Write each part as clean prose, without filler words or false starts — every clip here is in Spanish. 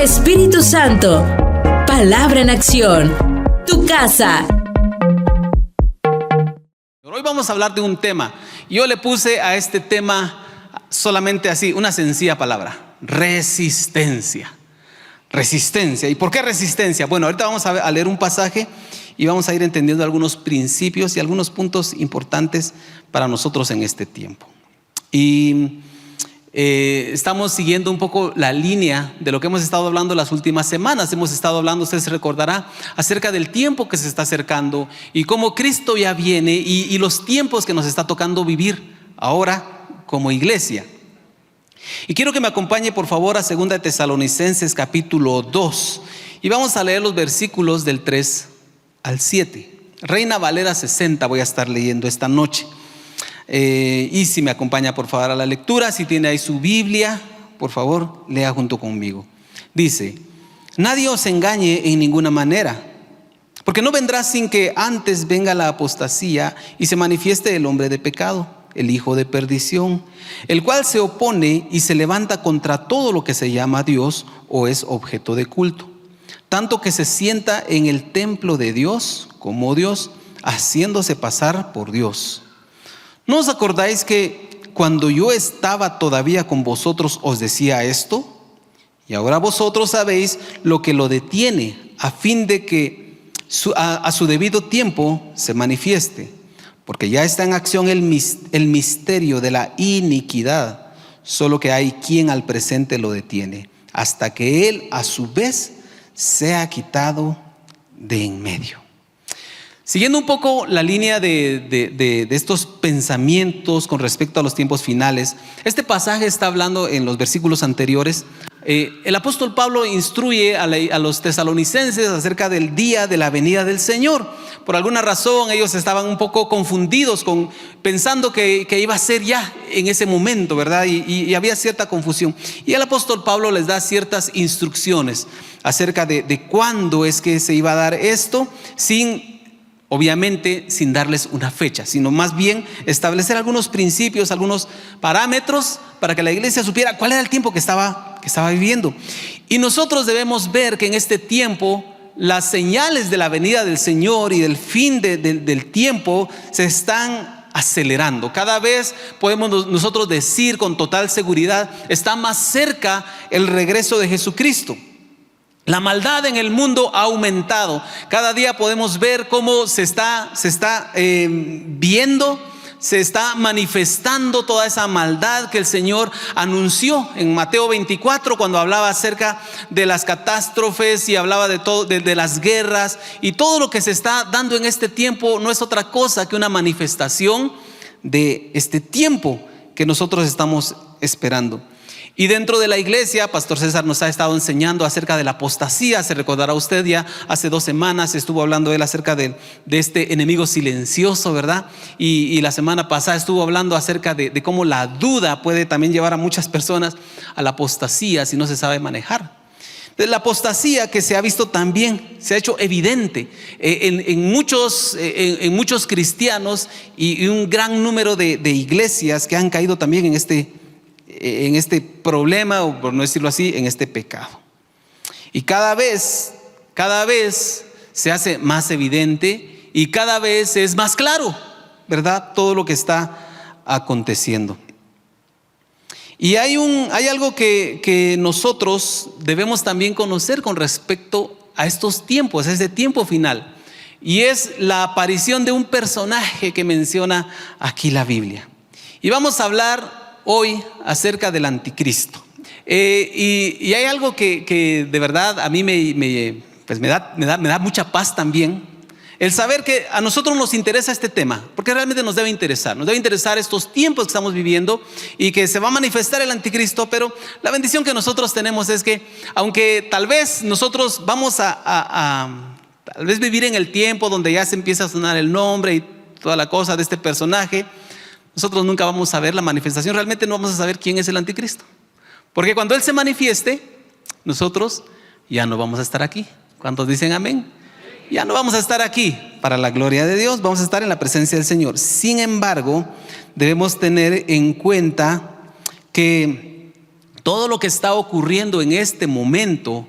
Espíritu Santo, palabra en acción, tu casa. Hoy vamos a hablar de un tema. Yo le puse a este tema solamente así, una sencilla palabra: resistencia. Resistencia. ¿Y por qué resistencia? Bueno, ahorita vamos a leer un pasaje y vamos a ir entendiendo algunos principios y algunos puntos importantes para nosotros en este tiempo. Y estamos siguiendo un poco la línea de lo que hemos estado hablando las últimas semanas. Hemos estado hablando, usted se recordará, acerca del tiempo que se está acercando y cómo Cristo ya viene y los tiempos que nos está tocando vivir ahora como iglesia. Y quiero que me acompañe por favor a 2 de Tesalonicenses capítulo 2 y vamos a leer los versículos del 3 al 7. Reina Valera 60 voy a estar leyendo esta noche. Y si me acompaña por favor a la lectura, si tiene ahí su Biblia, por favor lea junto conmigo. Dice: nadie os engañe en ninguna manera, porque no vendrá sin que antes venga la apostasía y se manifieste el hombre de pecado, el hijo de perdición, el cual se opone y se levanta contra todo lo que se llama Dios o es objeto de culto, tanto que se sienta en el templo de Dios como Dios, haciéndose pasar por Dios. ¿No os acordáis que cuando yo estaba todavía con vosotros os decía esto? Y ahora vosotros sabéis lo que lo detiene, a fin de que a su debido tiempo se manifieste. Porque ya está en acción el misterio de la iniquidad, solo que hay quien al presente lo detiene, hasta que él a su vez sea quitado de en medio. Siguiendo un poco la línea de estos pensamientos con respecto a los tiempos finales, este pasaje está hablando en los versículos anteriores. El apóstol Pablo instruye a los tesalonicenses acerca del día de la venida del Señor. Por alguna razón ellos estaban un poco confundidos, pensando que iba a ser ya en ese momento, ¿verdad? Y había cierta confusión. Y el apóstol Pablo les da ciertas instrucciones acerca de cuándo es que se iba a dar esto, obviamente sin darles una fecha, sino más bien establecer algunos principios, algunos parámetros para que la iglesia supiera cuál era el tiempo que estaba viviendo. Y nosotros debemos ver que en este tiempo las señales de la venida del Señor y del fin del tiempo se están acelerando. Cada vez podemos nosotros decir con total seguridad: está más cerca el regreso de Jesucristo. La maldad en el mundo ha aumentado. Cada día podemos ver cómo se está viendo, se está manifestando toda esa maldad que el Señor anunció en Mateo 24, cuando hablaba acerca de las catástrofes y hablaba de las guerras. Y todo lo que se está dando en este tiempo no es otra cosa que una manifestación de este tiempo que nosotros estamos esperando. Y dentro de la iglesia, Pastor César nos ha estado enseñando acerca de la apostasía. Se recordará usted, ya hace 2 semanas estuvo hablando él acerca de este enemigo silencioso, ¿verdad? Y la semana pasada estuvo hablando acerca de cómo la duda puede también llevar a muchas personas a la apostasía si no se sabe manejar. De la apostasía que se ha visto también, se ha hecho evidente en muchos cristianos y un gran número de iglesias que han caído también en este problema, o por no decirlo así, en este pecado. Y cada vez se hace más evidente y cada vez es más claro, ¿verdad? Todo lo que está aconteciendo. Y hay algo que nosotros debemos también conocer con respecto a estos tiempos, a este tiempo final. Y es la aparición de un personaje que menciona aquí la Biblia. Y vamos a hablar hoy acerca del anticristo. Y hay algo que de verdad a mí me da mucha paz también. El saber que a nosotros nos interesa este tema, porque realmente nos debe interesar estos tiempos que estamos viviendo y que se va a manifestar el anticristo. Pero la bendición que nosotros tenemos es que, aunque tal vez nosotros vamos tal vez vivir en el tiempo donde ya se empieza a sonar el nombre y toda la cosa de este personaje, nosotros nunca vamos a ver la manifestación. Realmente no vamos a saber quién es el anticristo, porque cuando él se manifieste, nosotros ya no vamos a estar aquí. ¿Cuántos dicen amén? Ya no vamos a estar aquí para la gloria de Dios, vamos a estar en la presencia del Señor. Sin embargo, debemos tener en cuenta que todo lo que está ocurriendo en este momento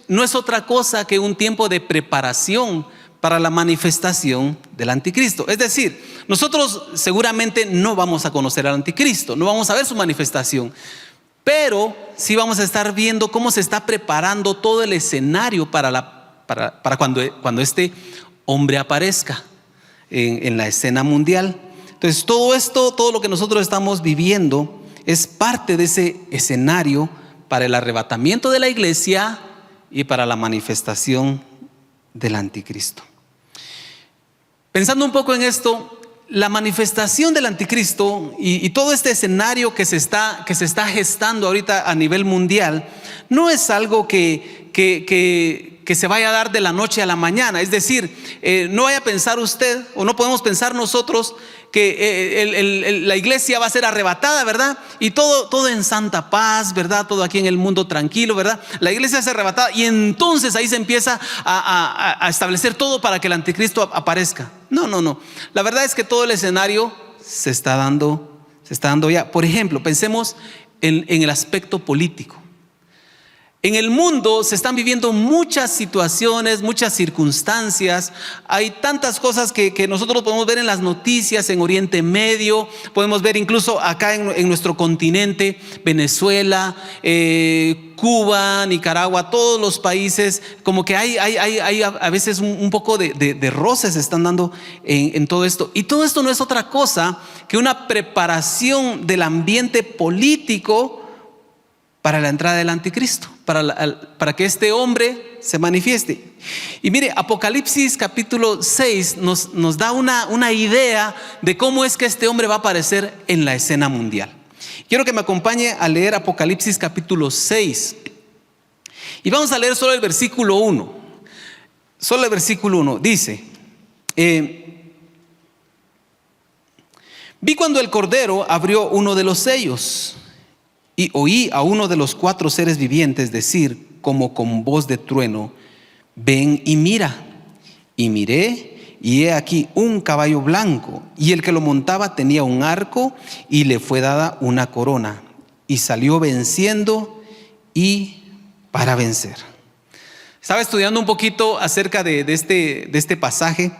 no es otra cosa que un tiempo de preparación para la manifestación del anticristo. Es decir, nosotros seguramente no vamos a conocer al anticristo, no vamos a ver su manifestación, pero sí vamos a estar viendo cómo se está preparando todo el escenario para cuando este hombre aparezca en la escena mundial. Entonces todo lo que nosotros estamos viviendo es parte de ese escenario para el arrebatamiento de la iglesia y para la manifestación del anticristo. Pensando un poco en esto, la manifestación del anticristo y todo este escenario que se está gestando ahorita a nivel mundial no es algo que se vaya a dar de la noche a la mañana. Es decir, no vaya a pensar usted, o no podemos pensar nosotros que la iglesia va a ser arrebatada, ¿verdad? Y todo en santa paz, ¿verdad? Todo aquí en el mundo tranquilo, ¿verdad? La iglesia es arrebatada y entonces ahí se empieza a establecer todo para que el anticristo aparezca. No. La verdad es que todo el escenario se está dando ya. Por ejemplo, pensemos en el aspecto político. En el mundo se están viviendo muchas situaciones, muchas circunstancias. Hay tantas cosas que nosotros podemos ver en las noticias, en Oriente Medio, podemos ver incluso acá en nuestro continente, Venezuela, Cuba, Nicaragua, todos los países, como que hay a veces un poco de roces se están dando en todo esto. Y todo esto no es otra cosa que una preparación del ambiente político para la entrada del anticristo, para que este hombre se manifieste. Y mire, Apocalipsis capítulo 6 nos da una idea de cómo es que este hombre va a aparecer en la escena mundial. Quiero que me acompañe a leer Apocalipsis capítulo 6. Y vamos a leer solo el versículo 1. Solo el versículo 1. Dice: vi cuando el Cordero abrió uno de los sellos, y oí a uno de los 4 seres vivientes decir, como con voz de trueno: ven y mira. Y miré, y he aquí un caballo blanco, y el que lo montaba tenía un arco, y le fue dada una corona, y salió venciendo y para vencer. Estaba estudiando un poquito acerca de este pasaje.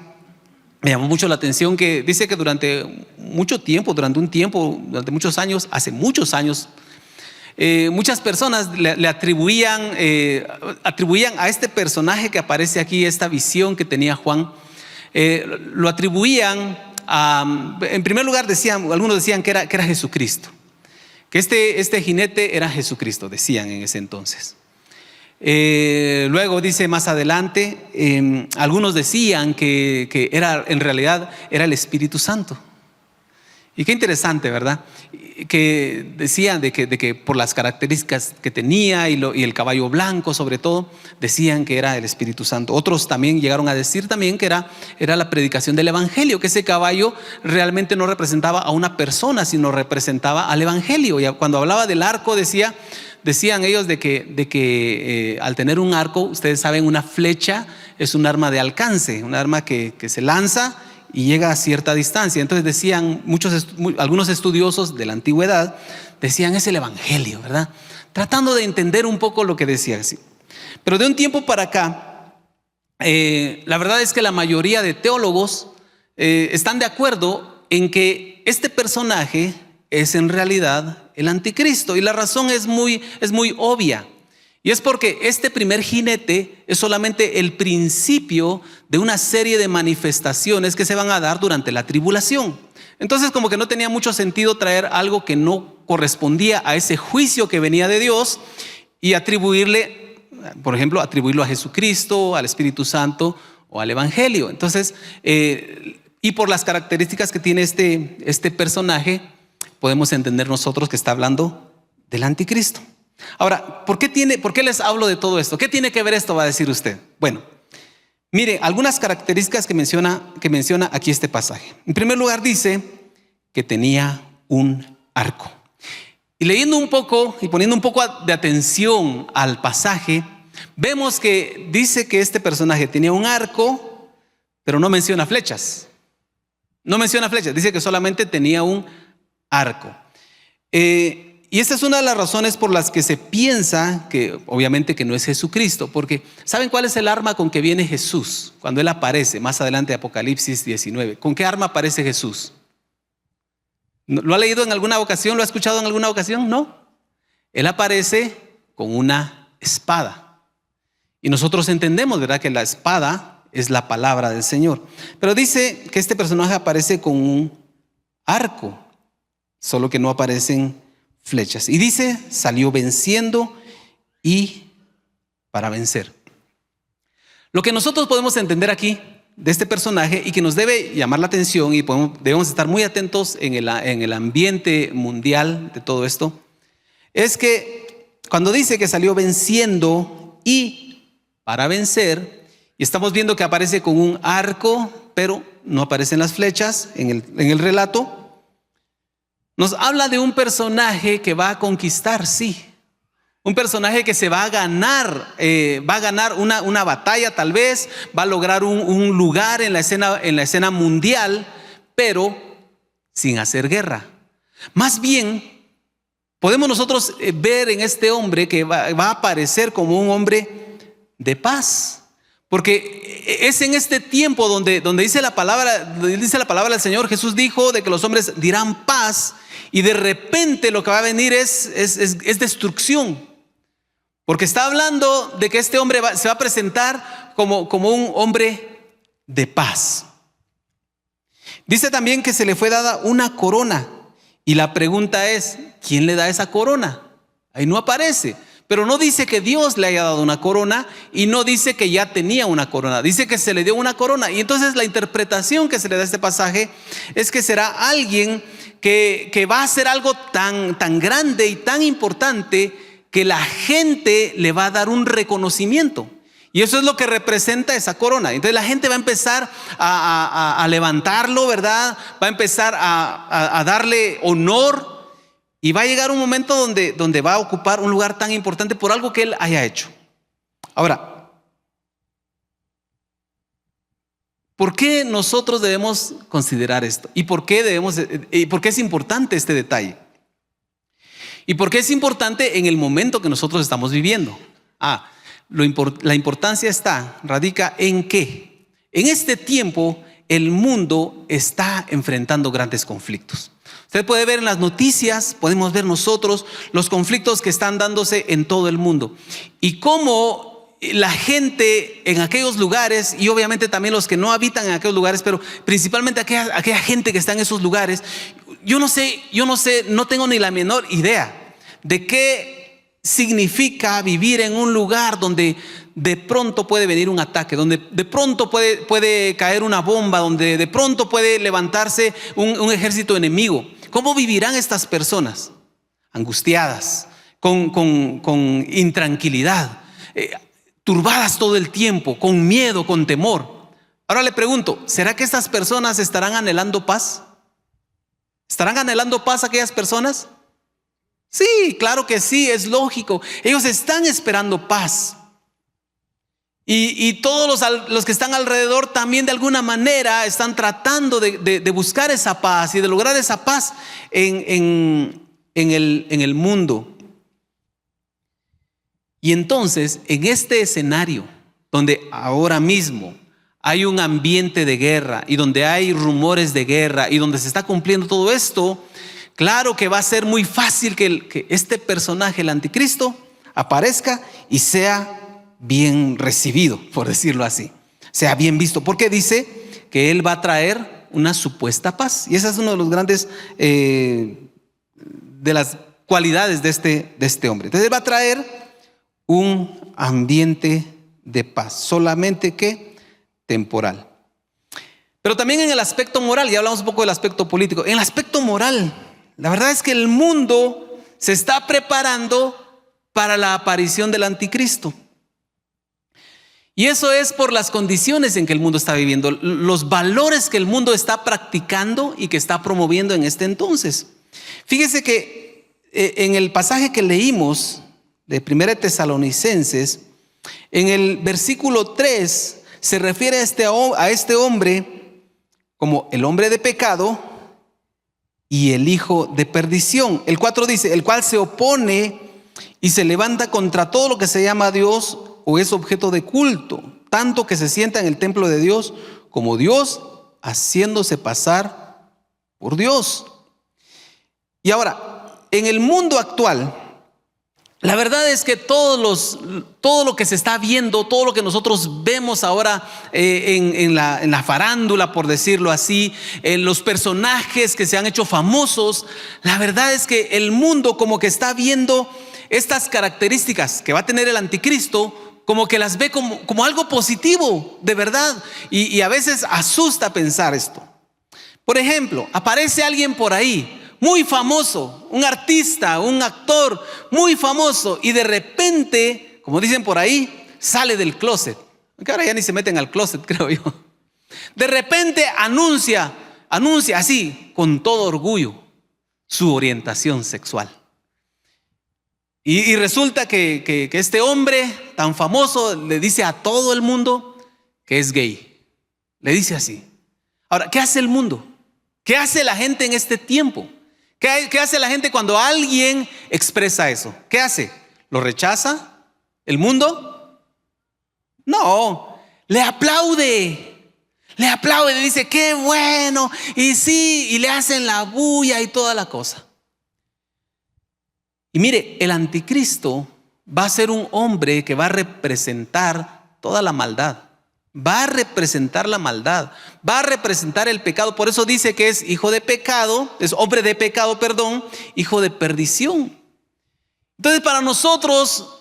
Me llamó mucho la atención que dice que durante muchos años, hace muchos años, muchas personas le atribuían a este personaje que aparece aquí, esta visión que tenía Juan, lo atribuían en primer lugar algunos decían que era Jesucristo, que este jinete era Jesucristo, decían en ese entonces. Luego dice más adelante, algunos decían que en realidad era el Espíritu Santo. Y qué interesante, ¿verdad? Que decían de que por las características que tenía y el caballo blanco sobre todo, decían que era el Espíritu Santo. Otros también llegaron a decir también que era la predicación del Evangelio, que ese caballo realmente no representaba a una persona, sino representaba al Evangelio. Y cuando hablaba del arco decían ellos de que al tener un arco, ustedes saben, una flecha es un arma de alcance, un arma que se lanza y llega a cierta distancia. Entonces decían algunos estudiosos de la antigüedad, decían es el Evangelio, ¿verdad? Tratando de entender un poco lo que decía así. Pero de un tiempo para acá, la verdad es que la mayoría de teólogos están de acuerdo en que este personaje es en realidad el anticristo. Y la razón es muy obvia. Y es porque este primer jinete es solamente el principio de una serie de manifestaciones que se van a dar durante la tribulación. Entonces, como que no tenía mucho sentido traer algo que no correspondía a ese juicio que venía de Dios y atribuirlo a Jesucristo, al Espíritu Santo o al Evangelio. Entonces, y por las características que tiene este personaje, podemos entender nosotros que está hablando del anticristo. Ahora, ¿por qué les hablo de todo esto? ¿Qué tiene que ver esto? Va a decir usted. Bueno, mire, algunas características que menciona aquí este pasaje. En primer lugar dice que tenía un arco. Y leyendo un poco y poniendo un poco de atención al pasaje, vemos que dice que este personaje tenía un arco, pero no menciona flechas. No menciona flechas, dice que solamente tenía un arco. Y esta es una de las razones por las que se piensa que obviamente que no es Jesucristo, porque ¿saben cuál es el arma con que viene Jesús? Cuando Él aparece, más adelante Apocalipsis 19, ¿con qué arma aparece Jesús? ¿Lo ha leído en alguna ocasión? ¿Lo ha escuchado en alguna ocasión? No. Él aparece con una espada. Y nosotros entendemos, ¿verdad?, que la espada es la palabra del Señor. Pero dice que este personaje aparece con un arco, solo que no aparecen flechas. Y dice, salió venciendo y para vencer. Lo que nosotros podemos entender aquí de este personaje y que nos debe llamar la atención y debemos estar muy atentos en el ambiente mundial de todo esto, es que cuando dice que salió venciendo y para vencer, y estamos viendo que aparece con un arco, pero no aparecen las flechas en el relato, nos habla de un personaje que va a conquistar, sí. Un personaje que se va a ganar una batalla tal vez, va a lograr un lugar en la escena mundial, pero sin hacer guerra. Más bien, podemos nosotros ver en este hombre que va a aparecer como un hombre de paz. Porque es en este tiempo donde dice la palabra del Señor. Jesús dijo de que los hombres dirán paz, y de repente lo que va a venir es destrucción. Porque está hablando de que este hombre se va a presentar como un hombre de paz. Dice también que se le fue dada una corona. Y la pregunta es, ¿quién le da esa corona? Ahí no aparece. Pero no dice que Dios le haya dado una corona y no dice que ya tenía una corona. Dice que se le dio una corona. Y entonces la interpretación que se le da a este pasaje es que será alguien que va a hacer algo tan grande y tan importante que la gente le va a dar un reconocimiento. Y eso es lo que representa esa corona. Entonces la gente va a empezar a levantarlo, ¿verdad? Va a empezar a darle honor. Y va a llegar un momento donde va a ocupar un lugar tan importante por algo que él haya hecho. Ahora, ¿por qué nosotros debemos considerar esto? ¿Y por qué es importante este detalle? ¿Y por qué es importante en el momento que nosotros estamos viviendo? La importancia radica en que en este tiempo el mundo está enfrentando grandes conflictos. Usted puede ver en las noticias, podemos ver nosotros los conflictos que están dándose en todo el mundo. Y cómo la gente en aquellos lugares, y obviamente también los que no habitan en aquellos lugares, pero principalmente aquella gente que está en esos lugares, yo no sé, no tengo ni la menor idea de qué significa vivir en un lugar donde de pronto puede venir un ataque, donde de pronto puede caer una bomba, donde de pronto puede levantarse un ejército enemigo. ¿Cómo vivirán estas personas? Angustiadas, con intranquilidad, turbadas todo el tiempo, con miedo, con temor. Ahora le pregunto, ¿será que estas personas estarán anhelando paz? ¿Estarán anhelando paz aquellas personas? Sí, claro que sí, es lógico. Ellos están esperando paz. Y todos los que están alrededor también de alguna manera están tratando de buscar esa paz y de lograr esa paz en el mundo. Y entonces, en este escenario donde ahora mismo hay un ambiente de guerra y donde hay rumores de guerra y donde se está cumpliendo todo esto, claro que va a ser muy fácil que este personaje, el anticristo, aparezca y sea bien recibido, por decirlo así, sea bien visto, porque dice que él va a traer una supuesta paz. Y esa es una de los grandes de las cualidades de este hombre. Entonces él va a traer un ambiente de paz, solamente que temporal. Pero también en el aspecto moral, ya hablamos un poco del aspecto político. En el aspecto moral, la verdad es que el mundo se está preparando para la aparición del anticristo. Y eso es por las condiciones en que el mundo está viviendo, los valores que el mundo está practicando y que está promoviendo en este entonces. Fíjese que en el pasaje que leímos de 1 Tesalonicenses, en el versículo 3 se refiere a este hombre como el hombre de pecado y el hijo de perdición. El 4 dice, el cual se opone y se levanta contra todo lo que se llama Dios o es objeto de culto, tanto que se sienta en el templo de Dios como Dios, haciéndose pasar por Dios. Y ahora, en el mundo actual, la verdad es que todo lo que se está viendo, todo lo que nosotros vemos ahora en la farándula, por decirlo así, en los personajes que se han hecho famosos, la verdad es que el mundo como que está viendo estas características que va a tener el anticristo, como que las ve como algo positivo, de verdad, y a veces asusta pensar esto. Por ejemplo, aparece alguien por ahí muy famoso, un artista, un actor muy famoso, y de repente, como dicen por ahí, sale del closet. Aunque ahora ya ni se meten al closet, creo yo. De repente anuncia así, con todo orgullo, su orientación sexual. Y resulta que este hombre tan famoso le dice a todo el mundo que es gay. Le dice así. Ahora, ¿qué hace el mundo? ¿Qué hace la gente en este tiempo? ¿Qué hace la gente cuando alguien expresa eso? ¿Qué hace? ¿Lo rechaza? ¿El mundo? No, le aplaude. Le aplaude, le dice, qué bueno. Y sí, y le hacen la bulla y toda la cosa. Y mire, el anticristo va a ser un hombre que va a representar toda la maldad. Va a representar la maldad, va a representar el pecado. Por eso dice que es hijo de pecado, es hombre de pecado, perdón, hijo de perdición. Entonces, para nosotros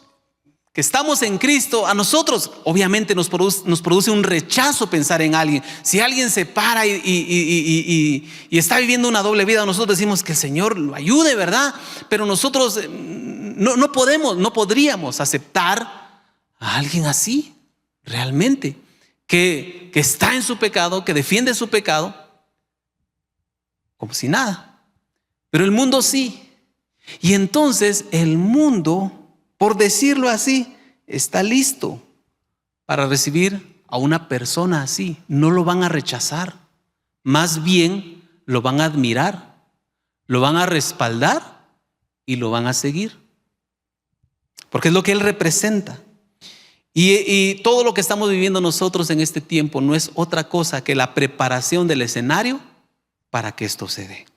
que estamos en Cristo, a nosotros obviamente nos produce un rechazo pensar en alguien. Si alguien se para y está viviendo una doble vida, nosotros decimos que el Señor lo ayude, ¿verdad? Pero nosotros no podríamos aceptar a alguien así, realmente. Que está en su pecado, que defiende su pecado, como si nada. Pero el mundo sí. Y entonces el mundo, por decirlo así, está listo para recibir a una persona así. No lo van a rechazar, más bien lo van a admirar, lo van a respaldar y lo van a seguir. Porque es lo que él representa. Y todo lo que estamos viviendo nosotros en este tiempo no es otra cosa que la preparación del escenario para que esto se dé.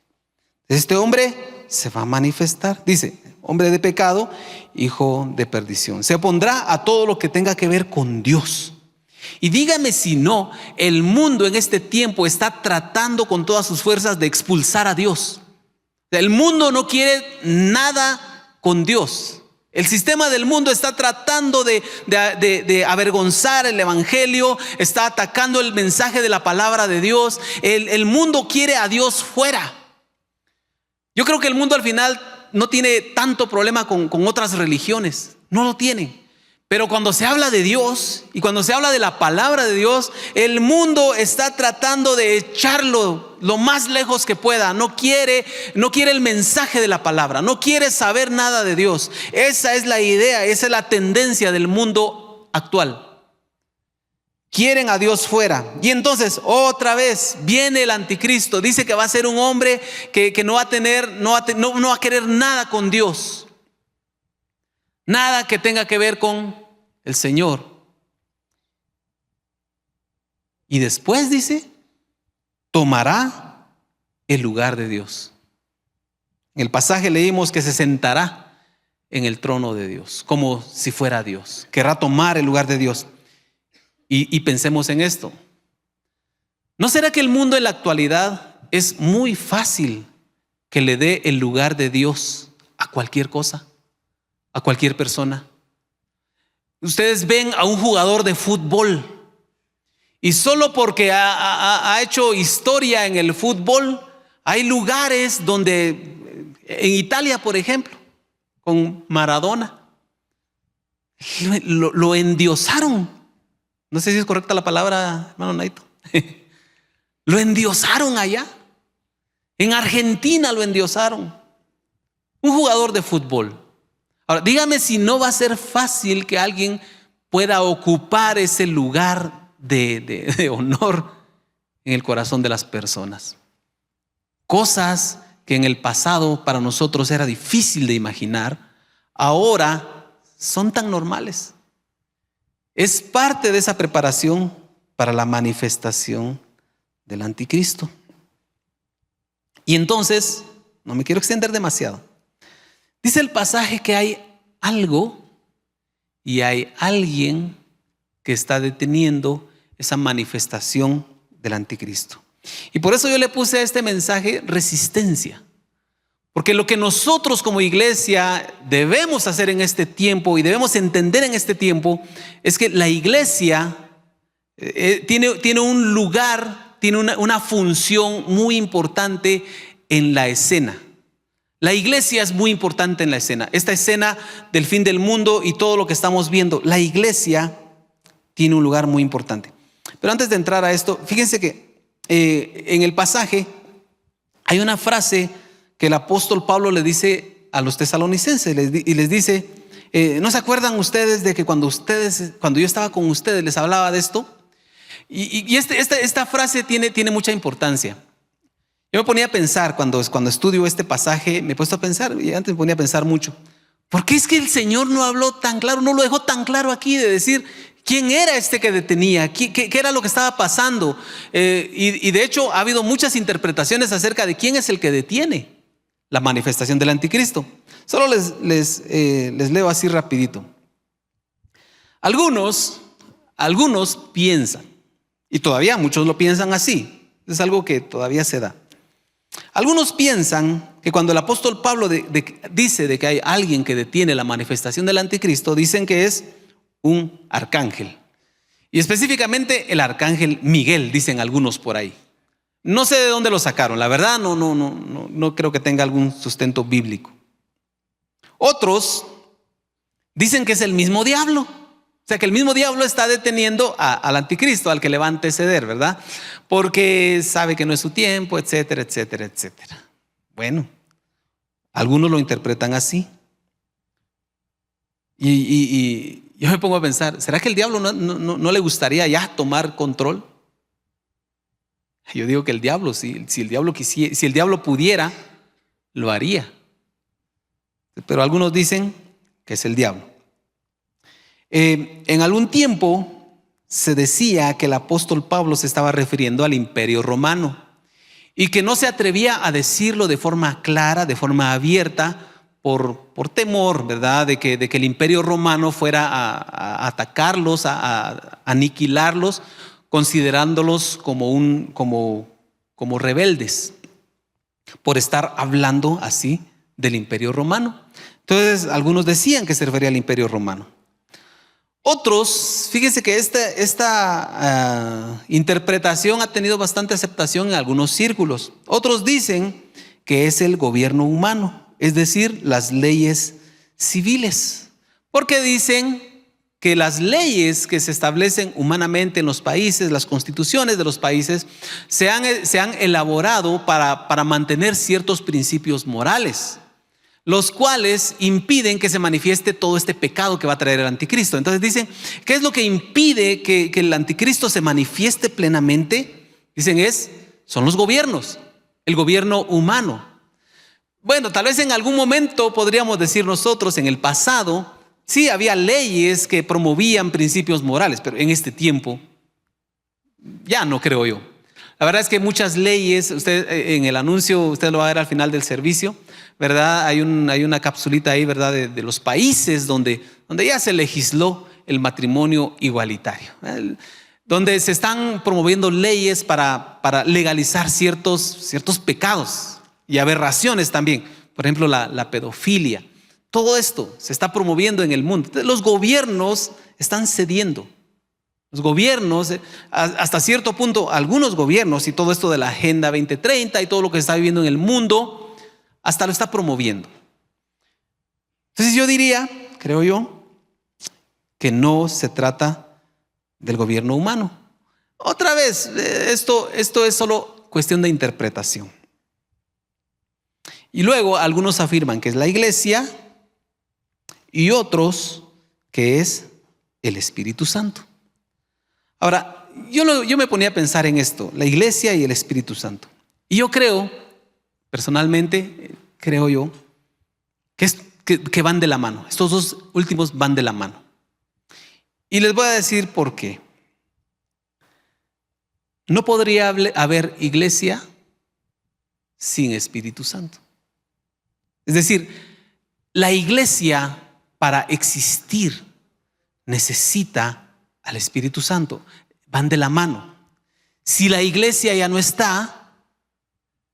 Este hombre se va a manifestar, dice, hombre de pecado, hijo de perdición. Se opondrá a todo lo que tenga que ver con Dios. Y dígame si no, el mundo en este tiempo está tratando con todas sus fuerzas de expulsar a Dios. El mundo no quiere nada con Dios. El sistema del mundo está tratando de avergonzar el evangelio, está atacando el mensaje de la palabra de Dios. El mundo quiere a Dios fuera. Yo creo que el mundo al final no tiene tanto problema con otras religiones, no lo tiene. Pero cuando se habla de Dios y cuando se habla de la palabra de Dios, el mundo está tratando de echarlo lo más lejos que pueda. No quiere el mensaje de la palabra, no quiere saber nada de Dios. Esa es la idea, esa es la tendencia del mundo actual. Quieren a Dios fuera. Y entonces otra vez viene el anticristo. Dice que va a ser un hombre que no va a querer nada con Dios. Nada que tenga que ver con el Señor. Y después dice, tomará el lugar de Dios. En el pasaje leímos que se sentará en el trono de Dios, como si fuera Dios. Querrá tomar el lugar de Dios. Y pensemos en esto. ¿No será que el mundo en la actualidad es muy fácil que le dé el lugar de Dios a cualquier cosa? A cualquier persona. Ustedes ven a un jugador de fútbol y solo porque ha hecho historia en el fútbol, hay lugares donde, en Italia por ejemplo, con Maradona, lo endiosaron. No sé si es correcta la palabra, hermano Naito. Lo endiosaron allá. En Argentina lo endiosaron. Un jugador de fútbol. Ahora, dígame si no va a ser fácil que alguien pueda ocupar ese lugar de honor en el corazón de las personas. Cosas que en el pasado para nosotros era difícil de imaginar, ahora son tan normales. Es parte de esa preparación para la manifestación del anticristo. Y entonces, no me quiero extender demasiado. Dice el pasaje que hay algo y hay alguien que está deteniendo esa manifestación del anticristo. Y por eso yo le puse a este mensaje resistencia. Porque lo que nosotros como iglesia debemos hacer en este tiempo y debemos entender en este tiempo es que la iglesia tiene un lugar, tiene una función muy importante en la escena. La iglesia es muy importante en la escena. Esta escena del fin del mundo y todo lo que estamos viendo, la iglesia tiene un lugar muy importante. Pero antes de entrar a esto, fíjense que en el pasaje hay una frase que el apóstol Pablo le dice a los tesalonicenses y les dice, ¿no se acuerdan ustedes de que cuando yo estaba con ustedes les hablaba de esto? Y esta frase tiene mucha importancia. Yo me ponía a pensar cuando estudio este pasaje, me he puesto a pensar, y antes me ponía a pensar mucho, ¿por qué es que el Señor no habló tan claro, no lo dejó tan claro aquí de decir quién era este que detenía, qué era lo que estaba pasando? Y de hecho ha habido muchas interpretaciones acerca de quién es el que detiene la manifestación del anticristo. Solo les leo así rapidito. Algunos piensan, y todavía muchos lo piensan así, es algo que todavía se da. Algunos piensan que cuando el apóstol Pablo dice de que hay alguien que detiene la manifestación del anticristo, dicen que es un arcángel. Y específicamente el arcángel Miguel, dicen algunos por ahí. No sé de dónde lo sacaron, la verdad no creo que tenga algún sustento bíblico. Otros dicen que es el mismo diablo. O sea, que el mismo diablo está deteniendo al anticristo, al que le va a anteceder, ¿verdad? Porque sabe que no es su tiempo, etcétera, etcétera, etcétera. Bueno, algunos lo interpretan así. Y yo me pongo a pensar, ¿será que el diablo no le gustaría ya tomar control? Yo digo que el diablo, si el diablo pudiera, lo haría. Pero algunos dicen que es el diablo. En algún tiempo se decía que el apóstol Pablo se estaba refiriendo al Imperio Romano y que no se atrevía a decirlo de forma clara, de forma abierta, por temor, ¿verdad? De que el Imperio Romano fuera a atacarlos, a aniquilarlos, considerándolos como rebeldes por estar hablando así del Imperio Romano. Entonces algunos decían que se refería al Imperio Romano. Otros, fíjense que esta interpretación ha tenido bastante aceptación en algunos círculos. Otros dicen que es el gobierno humano, es decir, las leyes civiles, porque dicen que las leyes que se establecen humanamente en los países, las constituciones de los países, se han elaborado para mantener ciertos principios morales, los cuales impiden que se manifieste todo este pecado que va a traer el anticristo. Entonces dicen, ¿qué es lo que impide que el anticristo se manifieste plenamente? Dicen son los gobiernos, el gobierno humano. Bueno, tal vez en algún momento podríamos decir nosotros, en el pasado, sí había leyes que promovían principios morales, pero en este tiempo ya no, creo yo. La verdad es que muchas leyes, usted en el anuncio, usted lo va a ver al final del servicio, ¿verdad? Hay una capsulita ahí, ¿verdad? De los países donde ya se legisló el matrimonio igualitario, donde se están promoviendo leyes para legalizar ciertos pecados y aberraciones también. Por ejemplo, la pedofilia. Todo esto se está promoviendo en el mundo. Entonces, los gobiernos están cediendo. Los gobiernos, hasta cierto punto, algunos gobiernos y todo esto de la Agenda 2030 y todo lo que se está viviendo en el mundo, hasta lo está promoviendo. Entonces yo diría, creo yo, que no se trata del gobierno humano. Otra vez, esto es solo cuestión de interpretación. Y luego algunos afirman que es la iglesia y otros que es el Espíritu Santo. Ahora, yo me ponía a pensar en esto, la iglesia y el Espíritu Santo. Y yo creo, Personalmente, creo yo que van de la mano. Estos dos últimos van de la mano. Y les voy a decir por qué. No podría haber iglesia sin Espíritu Santo. Es decir, la iglesia para existir necesita al Espíritu Santo. Van de la mano. Si la iglesia ya no está,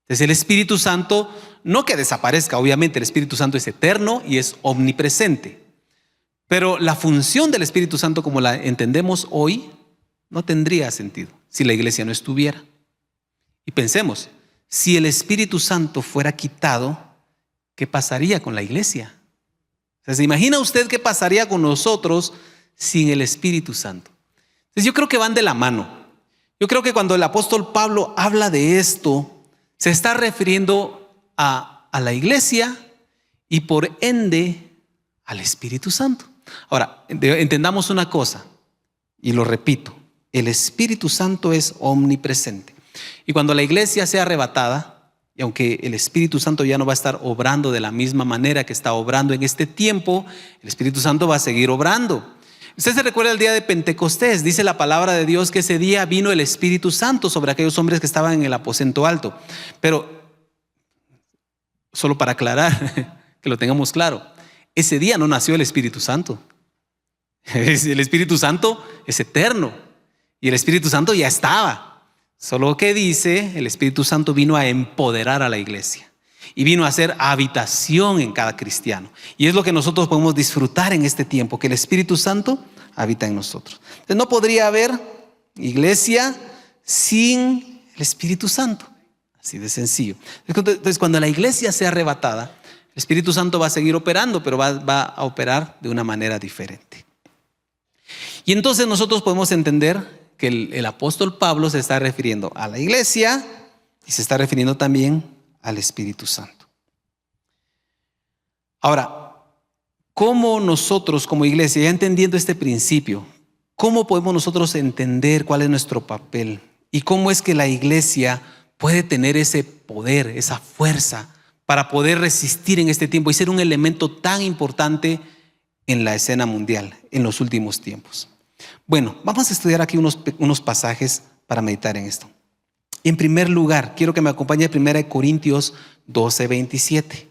entonces el Espíritu Santo, no que desaparezca, obviamente el Espíritu Santo es eterno y es omnipresente. Pero la función del Espíritu Santo como la entendemos hoy no tendría sentido si la iglesia no estuviera. Y pensemos, si el Espíritu Santo fuera quitado, ¿qué pasaría con la iglesia? O sea, ¿se imagina usted qué pasaría con nosotros sin el Espíritu Santo? Entonces yo creo que van de la mano. Yo creo que cuando el apóstol Pablo habla de esto, se está refiriendo a la iglesia y por ende al Espíritu Santo. Ahora, entendamos una cosa, y lo repito, el Espíritu Santo es omnipresente. Y cuando la iglesia sea arrebatada, y aunque el Espíritu Santo ya no va a estar obrando de la misma manera que está obrando en este tiempo, el Espíritu Santo va a seguir obrando. Usted se recuerda el día de Pentecostés, dice la palabra de Dios que ese día vino el Espíritu Santo sobre aquellos hombres que estaban en el aposento alto. Pero, solo para aclarar, que lo tengamos claro, ese día no nació el Espíritu Santo. El Espíritu Santo es eterno y el Espíritu Santo ya estaba. Solo que dice, el Espíritu Santo vino a empoderar a la iglesia y vino a hacer habitación en cada cristiano. Y es lo que nosotros podemos disfrutar en este tiempo, que el Espíritu Santo habita en nosotros. Entonces no podría haber iglesia sin el Espíritu Santo. Así de sencillo. Entonces cuando la iglesia sea arrebatada, el Espíritu Santo va a seguir operando, pero va a operar de una manera diferente. Y entonces nosotros podemos entender que el apóstol Pablo se está refiriendo a la iglesia y se está refiriendo también al Espíritu Santo. Ahora, ¿cómo nosotros como iglesia, ya entendiendo este principio, cómo podemos nosotros entender cuál es nuestro papel y cómo es que la iglesia puede tener ese poder, esa fuerza para poder resistir en este tiempo y ser un elemento tan importante en la escena mundial en los últimos tiempos? Bueno, vamos a estudiar aquí unos pasajes para meditar en esto. En primer lugar, quiero que me acompañe a 1 Corintios 12:27.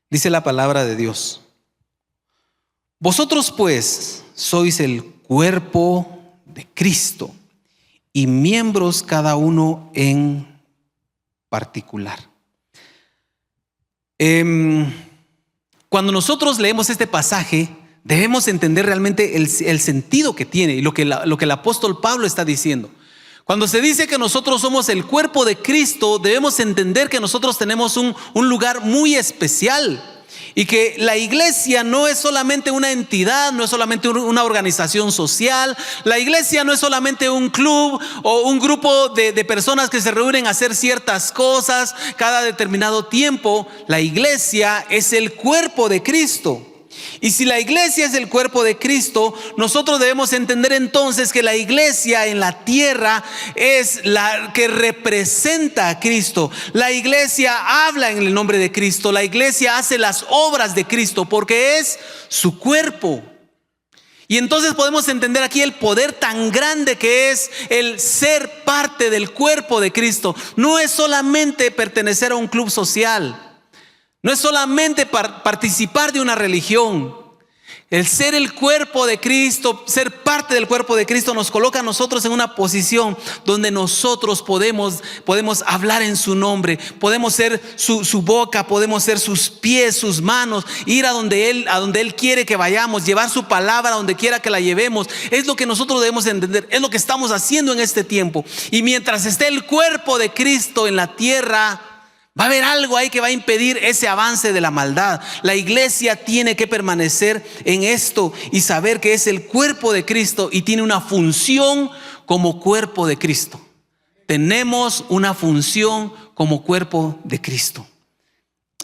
Dice la palabra de Dios: vosotros pues sois el cuerpo de Cristo y miembros cada uno en particular. Cuando nosotros leemos este pasaje, debemos entender realmente el sentido que tiene y lo que el apóstol Pablo está diciendo. Cuando se dice que nosotros somos el cuerpo de Cristo, debemos entender que nosotros tenemos un lugar muy especial y que la iglesia no es solamente una entidad, no es solamente una organización social. La iglesia no es solamente un club o un grupo de personas que se reúnen a hacer ciertas cosas cada determinado tiempo. La iglesia es el cuerpo de Cristo. Y si la iglesia es el cuerpo de Cristo, nosotros debemos entender entonces que la iglesia en la tierra es la que representa a Cristo. La iglesia habla en el nombre de Cristo. La iglesia hace las obras de Cristo porque es su cuerpo. Y entonces podemos entender aquí el poder tan grande que es el ser parte del cuerpo de Cristo. No es solamente pertenecer a un club social. No es solamente participar de una religión. El ser el cuerpo de Cristo, ser parte del cuerpo de Cristo, nos coloca a nosotros en una posición donde nosotros podemos hablar en su nombre, podemos ser su boca, podemos ser sus pies, sus manos, ir a donde Él quiere que vayamos, llevar su palabra a donde quiera que la llevemos. Es lo que nosotros debemos entender, es lo que estamos haciendo en este tiempo. Y mientras esté el cuerpo de Cristo en la tierra, va a haber algo ahí que va a impedir ese avance de la maldad. La iglesia tiene que permanecer en esto y saber que es el cuerpo de Cristo y tiene una función como cuerpo de Cristo. Tenemos una función como cuerpo de Cristo.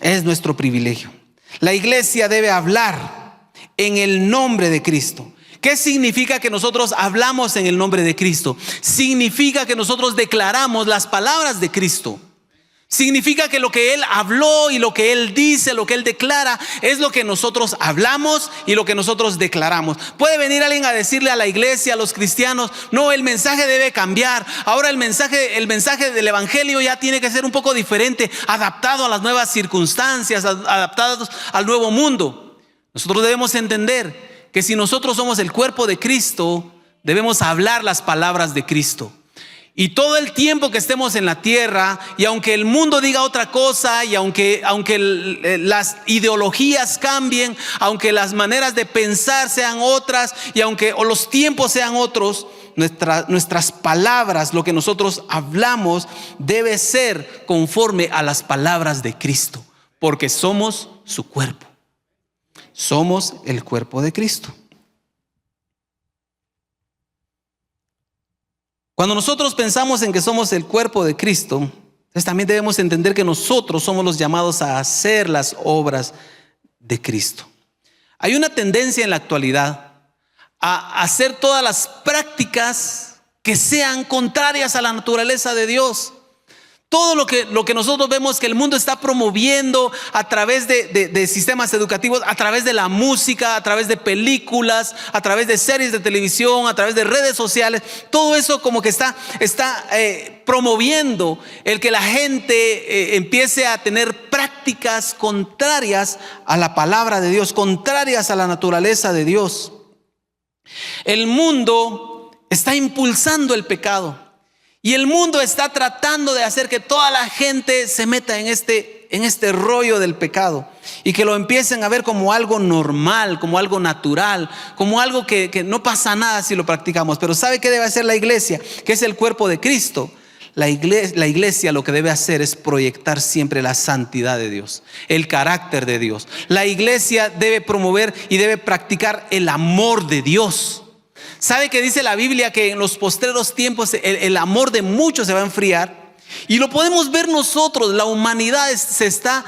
Es nuestro privilegio. La iglesia debe hablar en el nombre de Cristo. ¿Qué significa que nosotros hablamos en el nombre de Cristo? Significa que nosotros declaramos las palabras de Cristo. Significa que lo que Él habló y lo que Él dice, lo que Él declara, es lo que nosotros hablamos y lo que nosotros declaramos. Puede venir alguien a decirle a la iglesia, a los cristianos: no, el mensaje debe cambiar. Ahora el mensaje del evangelio ya tiene que ser un poco diferente, adaptado a las nuevas circunstancias, adaptados al nuevo mundo. Nosotros debemos entender que si nosotros somos el cuerpo de Cristo, debemos hablar las palabras de Cristo. Y todo el tiempo que estemos en la tierra, y aunque el mundo diga otra cosa, y aunque las ideologías cambien, aunque las maneras de pensar sean otras, y aunque los tiempos sean otros, nuestras palabras, lo que nosotros hablamos, debe ser conforme a las palabras de Cristo, porque somos su cuerpo. Somos el cuerpo de Cristo. Cuando nosotros pensamos en que somos el cuerpo de Cristo, entonces también debemos entender que nosotros somos los llamados a hacer las obras de Cristo. Hay una tendencia en la actualidad a hacer todas las prácticas que sean contrarias a la naturaleza de Dios. Todo lo que nosotros vemos que el mundo está promoviendo a través de sistemas educativos, a través de la música, a través de películas, a través de series de televisión, a través de redes sociales, todo eso como que está promoviendo el que la gente empiece a tener prácticas contrarias a la palabra de Dios, contrarias a la naturaleza de Dios. El mundo está impulsando el pecado. Y el mundo está tratando de hacer que toda la gente se meta en este rollo del pecado y que lo empiecen a ver como algo normal, como algo natural, como algo que no pasa nada si lo practicamos. Pero ¿sabe qué debe hacer la iglesia? Que es el cuerpo de Cristo. La iglesia lo que debe hacer es proyectar siempre la santidad de Dios, el carácter de Dios. La iglesia debe promover y debe practicar el amor de Dios. ¿Sabe que dice la Biblia que en los postreros tiempos el amor de muchos se va a enfriar? Y lo podemos ver nosotros. La humanidad se está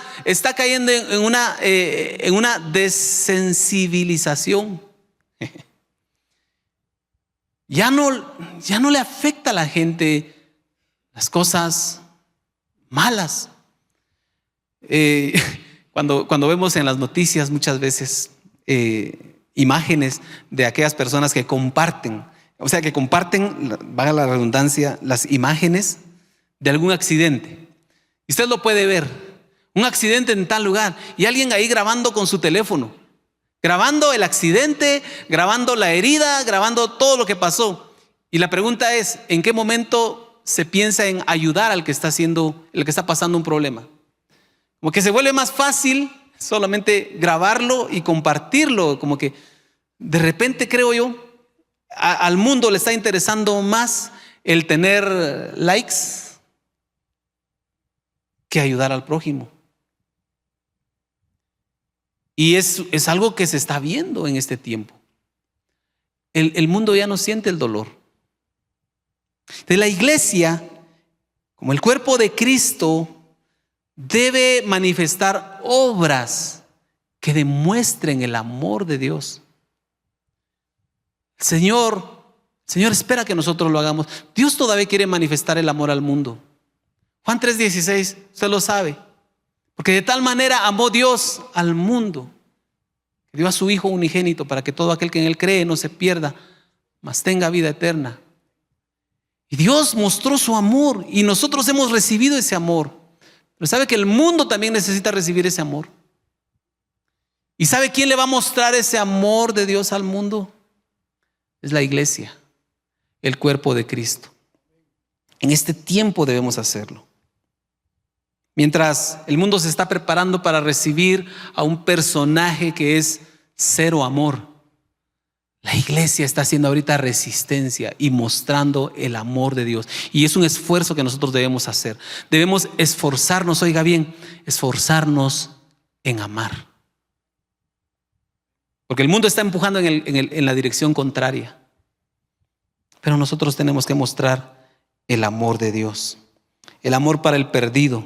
cayendo en una desensibilización. Ya no le afecta a la gente las cosas malas. Cuando vemos en las noticias muchas veces imágenes de aquellas personas que comparten, valga la redundancia, las imágenes de algún accidente. Y usted lo puede ver, un accidente en tal lugar, y alguien ahí grabando con su teléfono, grabando el accidente, grabando la herida, grabando todo lo que pasó. Y la pregunta es: ¿en qué momento se piensa en ayudar al que está pasando un problema? Como que se vuelve más fácil solamente grabarlo y compartirlo. Como que de repente, creo yo, al mundo le está interesando más el tener likes que ayudar al prójimo. Y es algo que se está viendo en este tiempo. El mundo ya no siente el dolor. De la iglesia, como el cuerpo de Cristo, debe manifestar obras que demuestren el amor de Dios. El Señor espera que nosotros lo hagamos. Dios todavía quiere manifestar el amor al mundo. Juan 3:16, usted lo sabe. Porque de tal manera amó Dios al mundo, que dio a su Hijo unigénito para que todo aquel que en Él cree no se pierda, mas tenga vida eterna. Y Dios mostró su amor y nosotros hemos recibido ese amor. Pero ¿sabe que el mundo también necesita recibir ese amor? ¿Y sabe quién le va a mostrar ese amor de Dios al mundo? Es la iglesia, el cuerpo de Cristo. En este tiempo debemos hacerlo. Mientras el mundo se está preparando para recibir a un personaje que es cero amor, la iglesia está haciendo ahorita resistencia y mostrando el amor de Dios. Y es un esfuerzo que nosotros debemos hacer. Debemos esforzarnos, oiga bien, esforzarnos en amar. Porque el mundo está empujando en la dirección contraria. Pero nosotros tenemos que mostrar el amor de Dios. El amor para el perdido.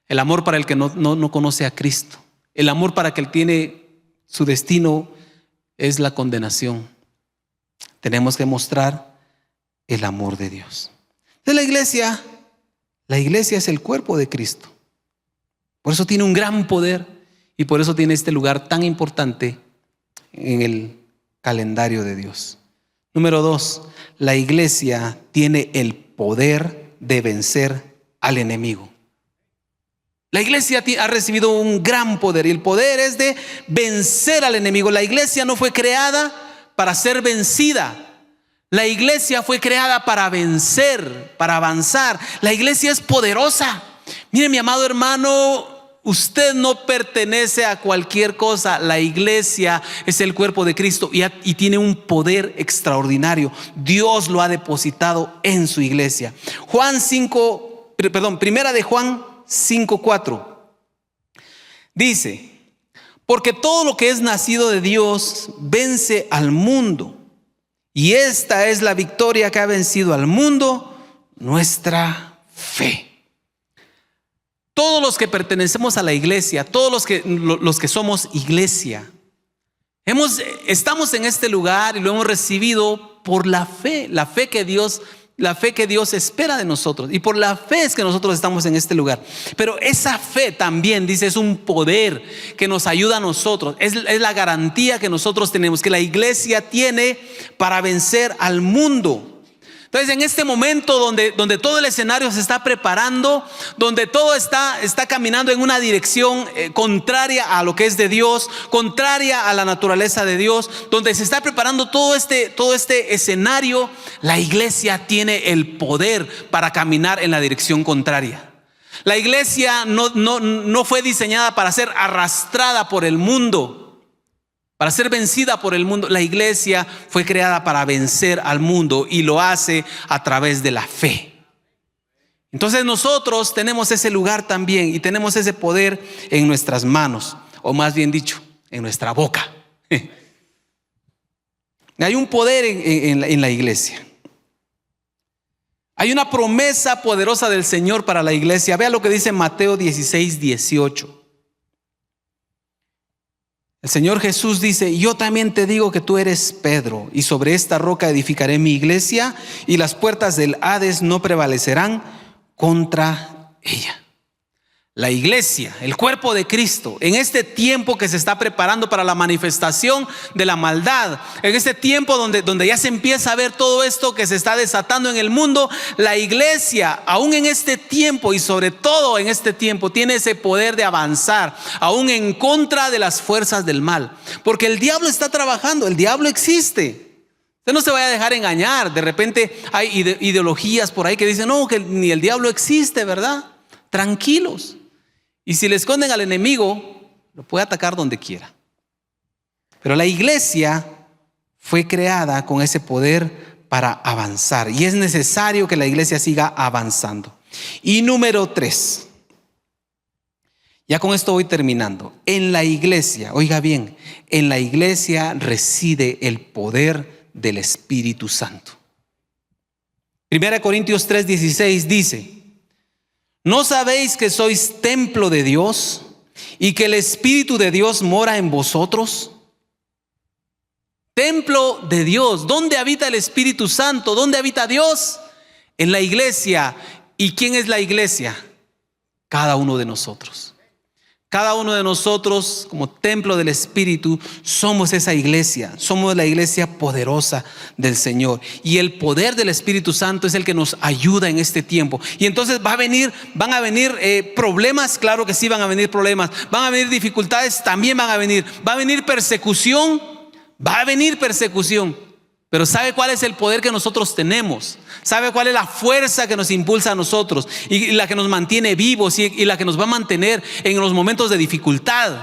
El amor para el que no conoce a Cristo. El amor para que él tiene su destino es la condenación. Tenemos que mostrar el amor de Dios. Entonces la iglesia es el cuerpo de Cristo. Por eso tiene un gran poder y por eso tiene este lugar tan importante en el calendario de Dios. Número 2, la iglesia tiene el poder de vencer al enemigo. La iglesia ha recibido un gran poder y el poder es de vencer al enemigo. La iglesia no fue creada para ser vencida. La iglesia fue creada para vencer, para avanzar. La iglesia es poderosa. Mire, mi amado hermano, usted no pertenece a cualquier cosa. La iglesia es el cuerpo de Cristo y tiene un poder extraordinario. Dios lo ha depositado en su iglesia. Primera de Juan 5:4 dice: porque todo lo que es nacido de Dios vence al mundo, y esta es la victoria que ha vencido al mundo, nuestra fe. Todos los que pertenecemos a la iglesia, todos los que somos iglesia, estamos en este lugar y lo hemos recibido por la fe que Dios espera de nosotros, y por la fe es que nosotros estamos en este lugar. Pero esa fe también, dice, es un poder que nos ayuda a nosotros, es la garantía que nosotros tenemos, que la iglesia tiene para vencer al mundo. Entonces, en este momento donde todo el escenario se está preparando, donde todo está caminando en una dirección contraria a lo que es de Dios, contraria a la naturaleza de Dios, donde se está preparando todo este escenario, la iglesia tiene el poder para caminar en la dirección contraria. La iglesia no fue diseñada para ser arrastrada por el mundo, para ser vencida por el mundo. La iglesia fue creada para vencer al mundo y lo hace a través de la fe. Entonces nosotros tenemos ese lugar también y tenemos ese poder en nuestras manos, o más bien dicho, en nuestra boca. Hay un poder en la iglesia. Hay una promesa poderosa del Señor para la iglesia. Vea lo que dice Mateo 16:18. El Señor Jesús dice: yo también te digo que tú eres Pedro, y sobre esta roca edificaré mi iglesia, y las puertas del Hades no prevalecerán contra ella. La iglesia, el cuerpo de Cristo, en este tiempo que se está preparando para la manifestación de la maldad, en este tiempo donde ya se empieza a ver todo esto que se está desatando en el mundo, la iglesia, aún en este tiempo y sobre todo en este tiempo, tiene ese poder de avanzar, aún en contra de las fuerzas del mal. Porque el diablo está trabajando, el diablo existe. Usted no se vaya a dejar engañar. De repente hay ideologías por ahí que dicen: no, que ni el diablo existe, ¿verdad? Tranquilos. Y si le esconden al enemigo, lo puede atacar donde quiera. Pero la iglesia fue creada con ese poder para avanzar, y es necesario que la iglesia siga avanzando. Y número 3, ya con esto voy terminando. En la iglesia, oiga bien, en la iglesia reside el poder del Espíritu Santo. 1 Corintios 3:16 dice: ¿no sabéis que sois templo de Dios y que el Espíritu de Dios mora en vosotros? Templo de Dios. ¿Dónde habita el Espíritu Santo? ¿Dónde habita Dios? En la iglesia. ¿Y quién es la iglesia? Cada uno de nosotros. Cada uno de nosotros, como templo del Espíritu, somos esa iglesia. Somos la iglesia poderosa del Señor. Y el poder del Espíritu Santo es el que nos ayuda en este tiempo. Y entonces van a venir problemas. Claro que sí, van a venir problemas. Van a venir dificultades, también van a venir. Va a venir persecución. Pero ¿sabe cuál es el poder que nosotros tenemos? ¿Sabe cuál es la fuerza que nos impulsa a nosotros y la que nos mantiene vivos y la que nos va a mantener en los momentos de dificultad?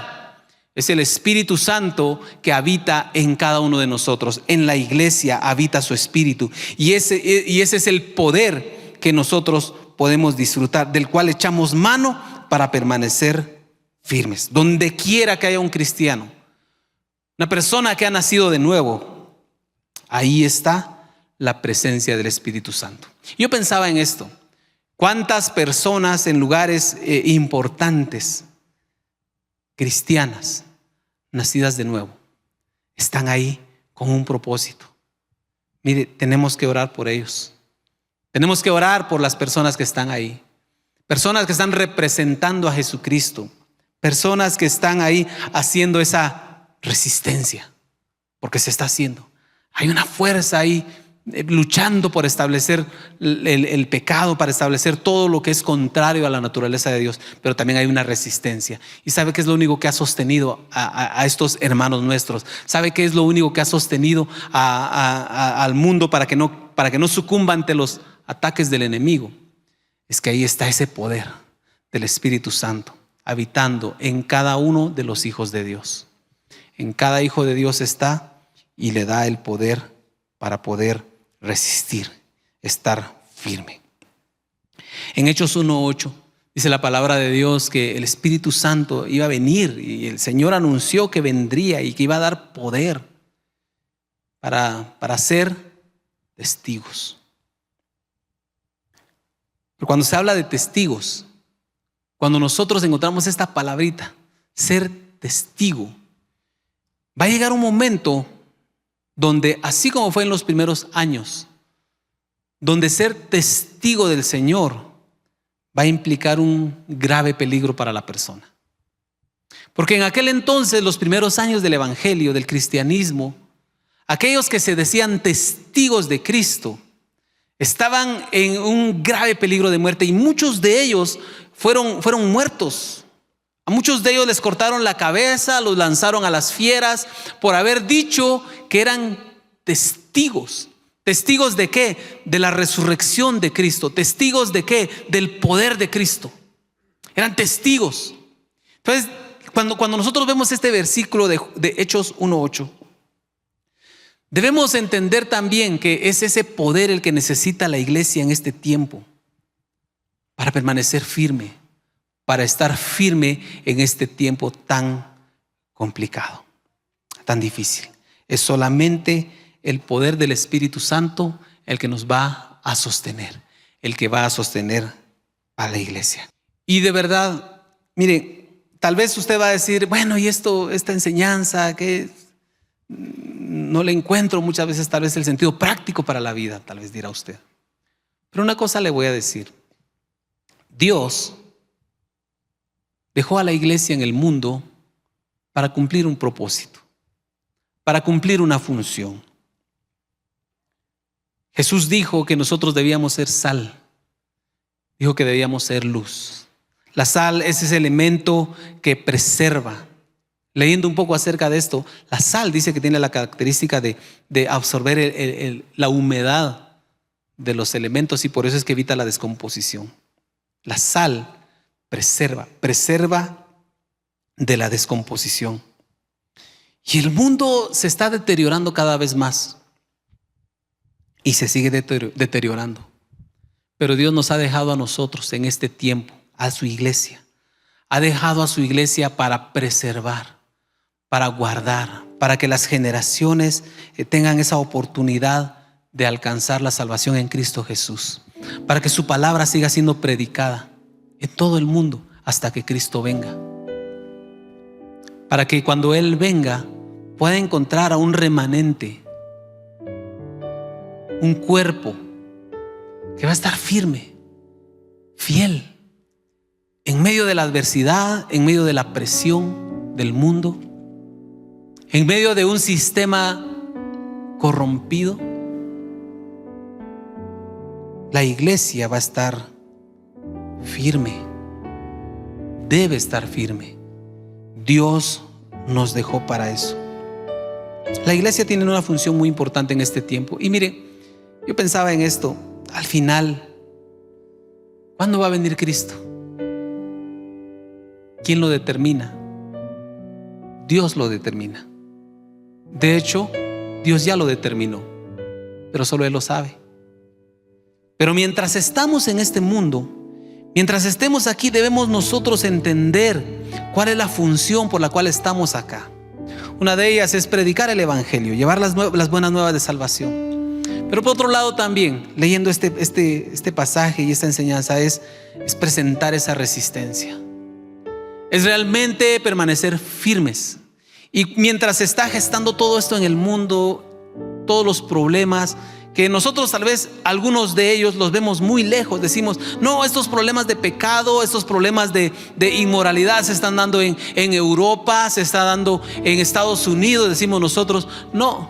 Es el Espíritu Santo que habita en cada uno de nosotros. En la iglesia habita su Espíritu, y ese es el poder que nosotros podemos disfrutar, del cual echamos mano para permanecer firmes. Donde quiera que haya un cristiano, una persona que ha nacido de nuevo, ahí está la presencia del Espíritu Santo. Yo pensaba en esto: cuántas personas en lugares importantes, cristianas, nacidas de nuevo, están ahí con un propósito. Mire, tenemos que orar por ellos. Tenemos que orar por las personas que están ahí. personas que están representando a Jesucristo, personas que están ahí haciendo esa resistencia, porque se está haciendo. Hay una fuerza ahí luchando por establecer el pecado, para establecer todo lo que es contrario a la naturaleza de Dios, pero también hay una resistencia. ¿Y sabe qué es lo único que ha sostenido a estos hermanos nuestros? ¿Sabe qué es lo único que ha sostenido al mundo para que no sucumba ante los ataques del enemigo? Es que ahí está ese poder del Espíritu Santo habitando en cada uno de los hijos de Dios. En cada hijo de Dios está y le da el poder para poder resistir, estar firme. En Hechos 1:8 dice la palabra de Dios que el Espíritu Santo iba a venir y el Señor anunció que vendría y que iba a dar poder para ser testigos. Pero cuando se habla de testigos, cuando nosotros encontramos esta palabrita, ser testigo, va a llegar un momento donde, así como fue en los primeros años, donde ser testigo del Señor va a implicar un grave peligro para la persona. Porque en aquel entonces, los primeros años del evangelio, del cristianismo, aquellos que se decían testigos de Cristo estaban en un grave peligro de muerte, y muchos de ellos fueron muertos. A muchos de ellos les cortaron la cabeza, los lanzaron a las fieras por haber dicho que eran testigos. ¿Testigos de qué? De la resurrección de Cristo. ¿Testigos de qué? Del poder de Cristo. Eran testigos. Entonces, cuando nosotros vemos este versículo de Hechos 1:8, debemos entender también que es ese poder el que necesita la iglesia en este tiempo para permanecer firme, para estar firme en este tiempo tan complicado, tan difícil. Es solamente el poder del Espíritu Santo el que nos va a sostener, el que va a sostener a la iglesia. Y de verdad, mire, tal vez usted va a decir, bueno, y esta enseñanza que no le encuentro muchas veces tal vez el sentido práctico para la vida, tal vez dirá usted. Pero una cosa le voy a decir: Dios dejó a la iglesia en el mundo para cumplir un propósito, para cumplir una función. Jesús dijo que nosotros debíamos ser sal, dijo que debíamos ser luz. La sal es ese elemento que preserva. Leyendo un poco acerca de esto, la sal dice que tiene la característica de absorber la humedad de los elementos, y por eso es que evita la descomposición. La sal preserva de la descomposición. Y el mundo se está deteriorando cada vez más y se sigue deteriorando. Pero Dios nos ha dejado a nosotros en este tiempo, a su iglesia. Ha dejado a su iglesia para preservar, para guardar, para que las generaciones tengan esa oportunidad de alcanzar la salvación en Cristo Jesús, para que su palabra siga siendo predicada en todo el mundo hasta que Cristo venga, para que cuando Él venga pueda encontrar a un remanente, un cuerpo que va a estar firme, fiel, en medio de la adversidad, en medio de la presión del mundo, en medio de un sistema corrompido. La iglesia va a estar firme, debe estar firme. Dios nos dejó para eso. La iglesia tiene una función muy importante en este tiempo. Y mire, yo pensaba en esto, al final, ¿cuándo va a venir Cristo? ¿Quién lo determina? Dios lo determina. De hecho, Dios ya lo determinó, pero solo Él lo sabe. Pero mientras estamos en este mundo, mientras estemos aquí, debemos nosotros entender cuál es la función por la cual estamos acá. Una de ellas es predicar el evangelio, llevar las buenas nuevas de salvación. Pero por otro lado también, leyendo este pasaje y esta enseñanza, es presentar esa resistencia. Es realmente permanecer firmes. Y mientras se está gestando todo esto en el mundo, todos los problemas que nosotros tal vez algunos de ellos los vemos muy lejos. Decimos, no, estos problemas de pecado, estos problemas de inmoralidad se están dando en Europa, se está dando en Estados Unidos, decimos nosotros. No,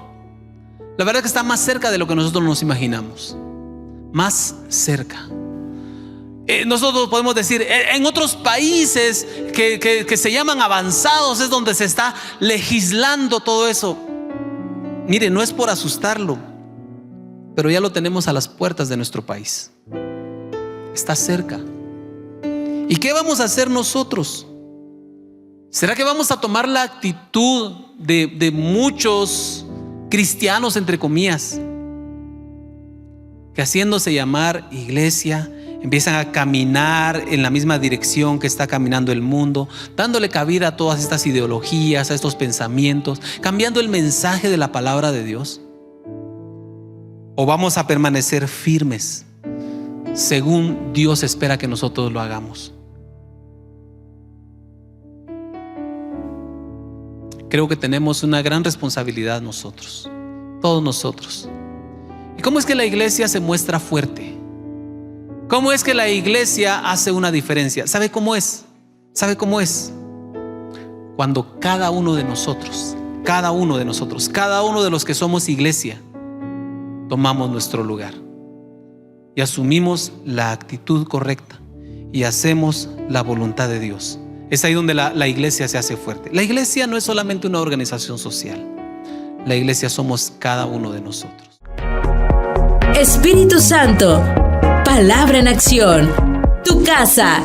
la verdad es que está más cerca de lo que nosotros nos imaginamos. Más cerca. Nosotros podemos decir, en otros países que se llaman avanzados es donde se está legislando todo eso. Mire, no es por asustarlo, pero ya lo tenemos a las puertas de nuestro país. Está cerca. ¿Y qué vamos a hacer nosotros? ¿Será que vamos a tomar la actitud de muchos cristianos, entre comillas, que haciéndose llamar iglesia, empiezan a caminar en la misma dirección que está caminando el mundo, dándole cabida a todas estas ideologías, a estos pensamientos, cambiando el mensaje de la palabra de Dios? ¿O vamos a permanecer firmes según Dios espera que nosotros lo hagamos? Creo que tenemos una gran responsabilidad nosotros, todos nosotros. ¿Y cómo es que la iglesia se muestra fuerte? ¿Cómo es que la iglesia hace una diferencia? ¿Sabe cómo es? ¿Sabe cómo es? Cuando cada uno de nosotros, cada uno de los que somos iglesia, tomamos nuestro lugar y asumimos la actitud correcta y hacemos la voluntad de Dios. Es ahí donde la iglesia se hace fuerte. La iglesia no es solamente una organización social. La iglesia somos cada uno de nosotros. Espíritu Santo, palabra en acción. Tu casa.